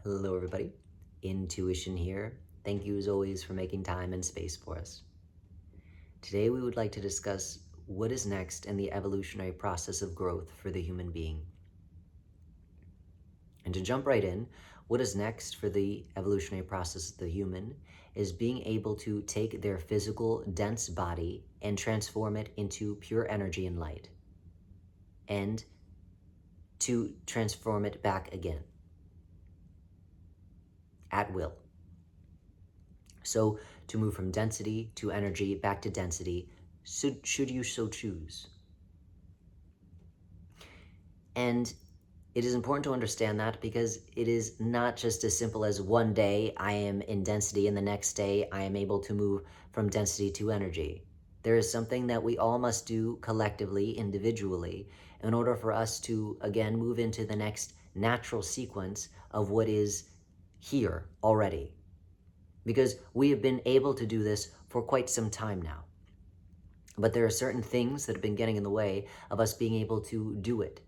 Hello, everybody. Intuition here. Thank you, as always, for making time and space for us. Today, we would like to discuss what is next in the evolutionary process of growth for the human being. And to jump right in, what is next for the evolutionary process of the human is being able to take their physical, dense body and transform it into pure energy and light, and to transform it back again at will. So to move from density to energy back to density, should you so choose. And it is important to understand that because it is not just as simple as one day I am in density and the next day I am able to move from density to energy. There is something that we all must do collectively, individually, in order for us to, again, move into the next natural sequence of what is here already. Because we have been able to do this for quite some time now. But there are certain things that have been getting in the way of us being able to do it.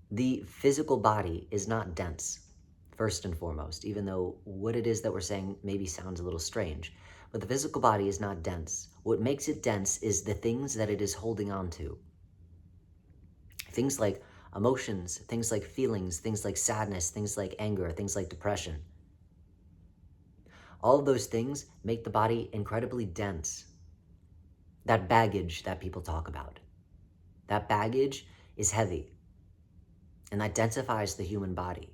The physical body is not dense, first and foremost, even though what it is that we're saying maybe sounds a little strange. But the physical body is not dense. What makes it dense is the things that it is holding on to. Things like emotions, things like feelings, things like sadness, things like anger, things like depression. All of those things make the body incredibly dense. That baggage that people talk about. That baggage is heavy, and that densifies the human body.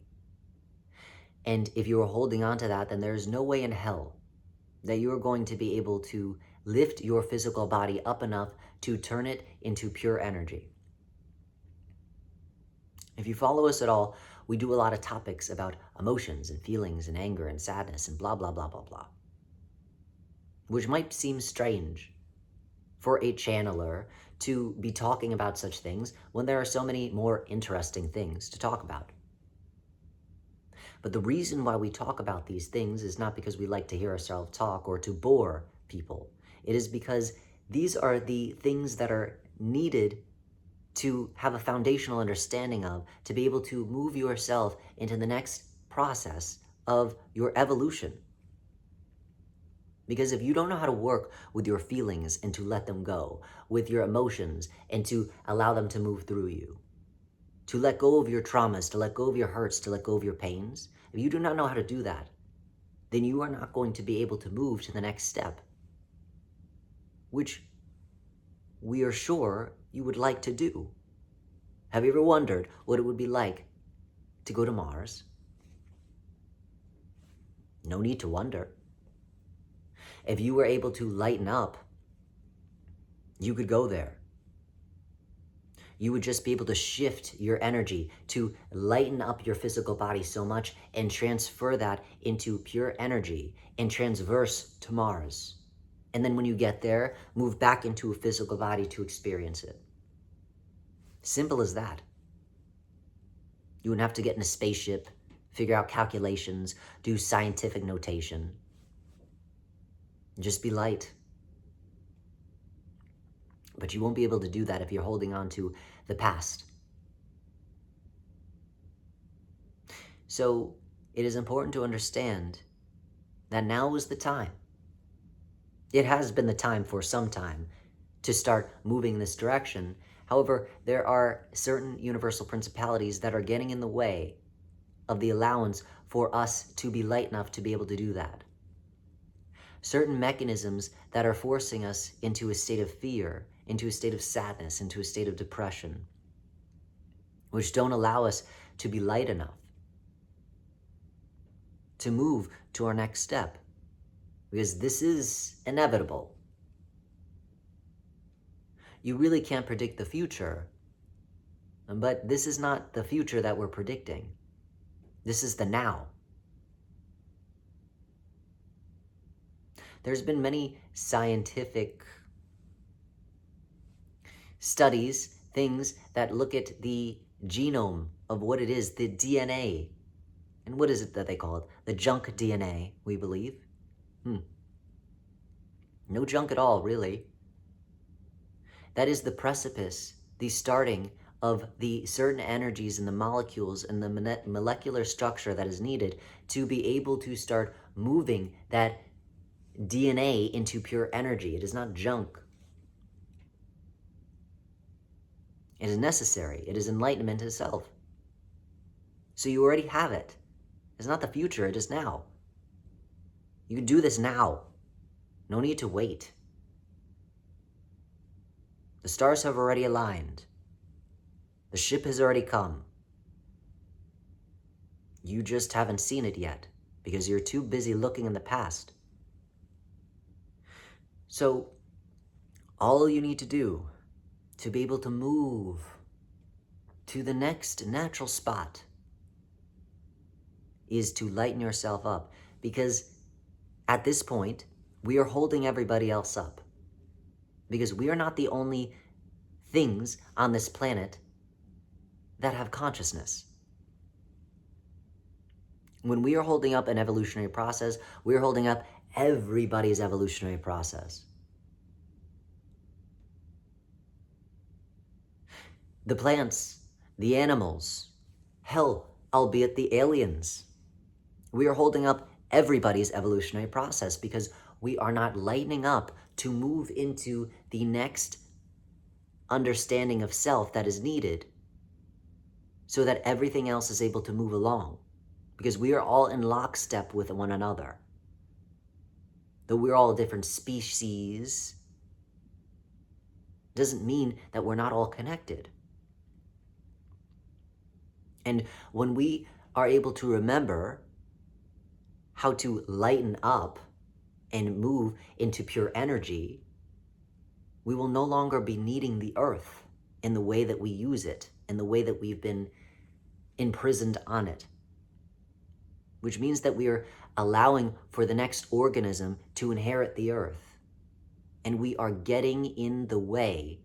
And if you are holding on to that, then there is no way in hell that you are going to be able to lift your physical body up enough to turn it into pure energy. If you follow us at all, we do a lot of topics about emotions and feelings and anger and sadness and blah, blah, blah, blah, blah. Which might seem strange for a channeler to be talking about such things when there are so many more interesting things to talk about. But the reason why we talk about these things is not because we like to hear ourselves talk or to bore people. It is because these are the things that are needed to have a foundational understanding of, to be able to move yourself into the next process of your evolution. Because if you don't know how to work with your feelings and to let them go, with your emotions and to allow them to move through you, to let go of your traumas, to let go of your hurts, to let go of your pains, if you do not know how to do that, then you are not going to be able to move to the next step, which we are sure you would like to do. Have you ever wondered what it would be like to go to Mars? No need to wonder. If you were able to lighten up, you could go there. You would just be able to shift your energy to lighten up your physical body so much and transfer that into pure energy and transverse to Mars. And then when you get there, move back into a physical body to experience it. Simple as that. You wouldn't have to get in a spaceship, figure out calculations, do scientific notation. Just be light. But you won't be able to do that if you're holding on to the past. So it is important to understand that now is the time. It has been the time for some time to start moving in this direction. However, there are certain universal principalities that are getting in the way of the allowance for us to be light enough to be able to do that. Certain mechanisms that are forcing us into a state of fear, into a state of sadness, into a state of depression, which don't allow us to be light enough to move to our next step, because this is inevitable. You really can't predict the future, but this is not the future that we're predicting. This is the now. There's been many scientific studies, things that look at the genome of what it is, the DNA. And what is it that they call it? The junk DNA, we believe. No junk at all, really. That is the precipice, the starting of the certain energies and the molecules and the molecular structure that is needed to be able to start moving that DNA into pure energy. It is not junk. It is necessary. It is enlightenment itself. So you already have it. It's not the future, it is now. You can do this now. No need to wait. The stars have already aligned. The ship has already come. You just haven't seen it yet because you're too busy looking in the past. So, all you need to do to be able to move to the next natural spot is to lighten yourself up, because at this point, we are holding everybody else up. Because we are not the only things on this planet that have consciousness. When we are holding up an evolutionary process, we are holding up everybody's evolutionary process. The plants, the animals, hell, albeit the aliens. We are holding up everybody's evolutionary process because we are not lightening up to move into the next understanding of self that is needed so that everything else is able to move along. Because we are all in lockstep with one another. Though we're all different species, doesn't mean that we're not all connected. And when we are able to remember how to lighten up and move into pure energy, we will no longer be needing the earth in the way that we use it, in the way that we've been imprisoned on it. Which means that we are allowing for the next organism to inherit the earth. And we are getting in the way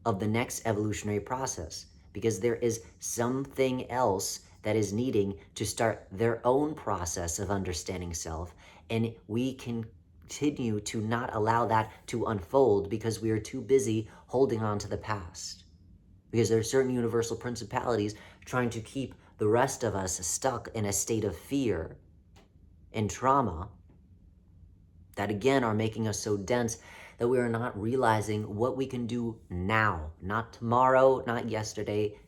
of the next evolutionary process because there is something else that is needing to start their own process of understanding self, and we continue to not allow that to unfold because we are too busy holding on to the past. Because there are certain universal principalities trying to keep the rest of us stuck in a state of fear and trauma that again are making us so dense that we are not realizing what we can do now. Not tomorrow, not yesterday,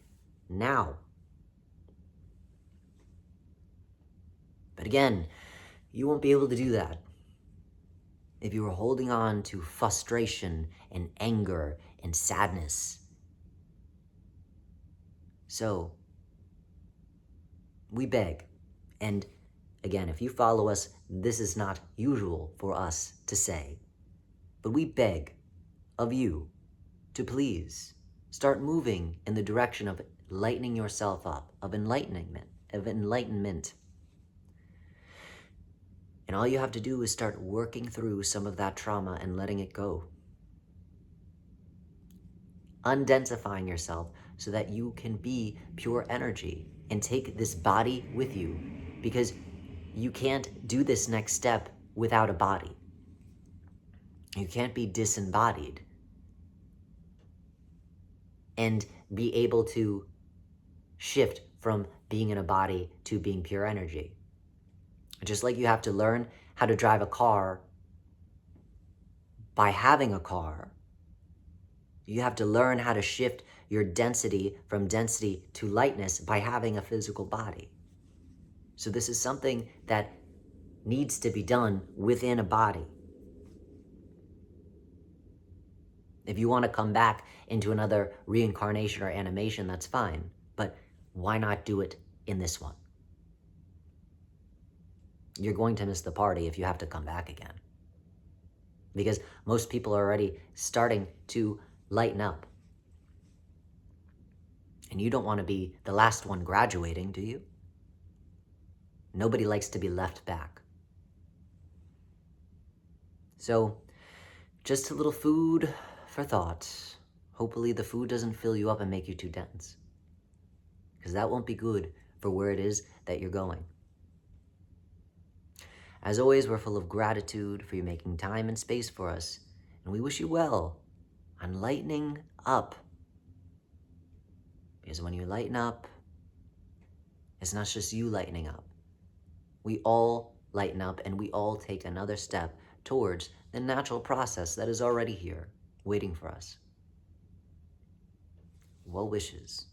now. But again, you won't be able to do that if you are holding on to frustration and anger and sadness. So, we beg, and again, if you follow us, this is not usual for us to say, but we beg of you to please start moving in the direction of lightening yourself up, of enlightenment. And all you have to do is start working through some of that trauma and letting it go. Undensifying yourself so that you can be pure energy and take this body with you, because you can't do this next step without a body. You can't be disembodied and be able to shift from being in a body to being pure energy. Just like you have to learn how to drive a car by having a car, you have to learn how to shift your density from density to lightness by having a physical body. So this is something that needs to be done within a body. If you want to come back into another reincarnation or animation, that's fine. But why not do it in this one? You're going to miss the party if you have to come back again. Because most people are already starting to lighten up. And you don't want to be the last one graduating, do you? Nobody likes to be left back. So, just a little food for thought. Hopefully the food doesn't fill you up and make you too dense. Because that won't be good for where it is that you're going. As always, we're full of gratitude for you making time and space for us. And we wish you well on lightening up Because when you lighten up, it's not just you lightening up. We all lighten up and we all take another step towards the natural process that is already here, waiting for us. Well wishes.